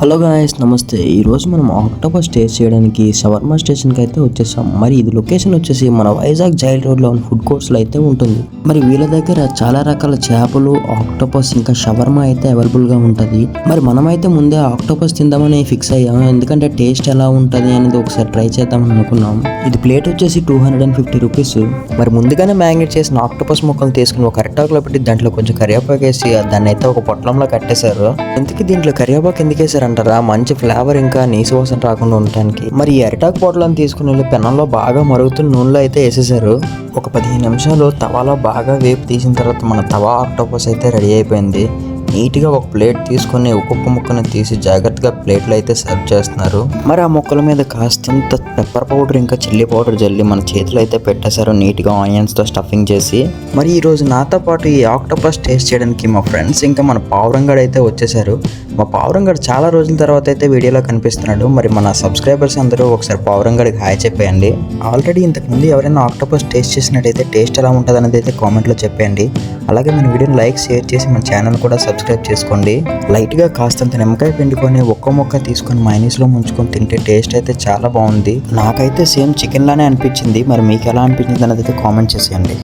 Hello guys, నమస్తే. ఈరోజు మనం ఆక్టోపస్ టేస్ట్ చేయడానికి షవర్మా స్టేషన్కి అయితే వచ్చేసాం. మరి ఇది లొకేషన్ వచ్చేసి మన వైజాగ్ జైల్ రోడ్లో ఉన్న ఫుడ్ కోర్ట్స్లో అయితే ఉంటుంది. మరి వీళ్ళ దగ్గర చాలా రకాల చేపలు, ఆక్టోపస్ ఇంకా షవర్మా అయితే అవైలబుల్గా ఉంటుంది. మరి మనమైతే ముందే ఆక్టోపస్ తిందామని ఫిక్స్ అయ్యాము, ఎందుకంటే టేస్ట్ ఎలా ఉంటుంది అనేది ఒకసారి ట్రై చేద్దామని అనుకున్నాం. ఇది ప్లేట్ వచ్చేసి 250 రూపీస్. మరి ముందుగానే మ్యారినేట్ చేసిన ఆక్టోపస్ ముక్కలు తీసుకుని ఒక అరిటాకులో పెట్టి దాంట్లో కొంచెం కరివేపాకు వేసి దాన్ని అయితే ఒక పొట్లంలో కట్టేశారు. ఎందుకు దీంట్లో కరివేపాకు ఎందుకు వేసారు అంటారా, మంచి ఫ్లేవర్ ఇంకా నీసు వాసన రాకుండా ఉండటానికి. మరి ఈ అరిటాకు పొట్లను తీసుకుని వెళ్ళి పెనంలో బాగా మరుగుతున్న నూనెలో అయితే వేసేసారు. ఒక 15 నిమిషాలు తవాలో బాగా వేపు తీసిన తర్వాత మన తవా ఆక్టోపస్ అయితే రెడీ అయిపోయింది. నీట్గా ఒక ప్లేట్ తీసుకొని ఒక్కొక్క ముక్కను తీసి జాగ్రత్తగా ప్లేట్లో అయితే సర్వ్ చేస్తున్నారు. మరి ఆ ముక్కల మీద కాస్తంత పెప్పర్ పౌడర్ ఇంకా చిల్లీ పౌడర్ జల్లి మన చేతిలో అయితే పెట్టేశారు, నీట్గా ఆనియన్స్తో స్టఫింగ్ చేసి. మరి ఈరోజు నాతో పాటు ఈ ఆక్టోపస్ టేస్ట్ చేయడానికి మా ఫ్రెండ్స్ ఇంకా మన పావురంగాడు అయితే వచ్చేసారు. మా పావురంగాడు చాలా రోజుల తర్వాత అయితే వీడియోలో కనిపిస్తున్నాడు. మరి మన సబ్స్క్రైబర్స్ అందరూ ఒకసారి పావురంగాడికి హాయ్ చెప్పేయండి. ఆల్రెడీ ఇంతకుముందు ఎవరైనా ఆక్టోపస్ టేస్ట్ చేసినట్టయితే టేస్ట్ ఎలా ఉంటుంది అనేది అయితే కామెంట్లో చెప్పేయండి. అలాగే మన వీడియోని లైక్, షేర్ చేసి మన ఛానల్ కూడా సబ్స్క్రైబ్ చేసుకోండి. లైట్గా కాస్తంత నిమ్మకాయ పిండుకొని ఒక్క మొక్క తీసుకొని మైనీస్లో ముంచుకొని తింటే టేస్ట్ అయితే చాలా బాగుంది. నాకైతే సేమ్ చికెన్ లానే అనిపించింది. మరి మీకు ఎలా అనిపించింది అనేది అయితే కామెంట్ చేసేయండి.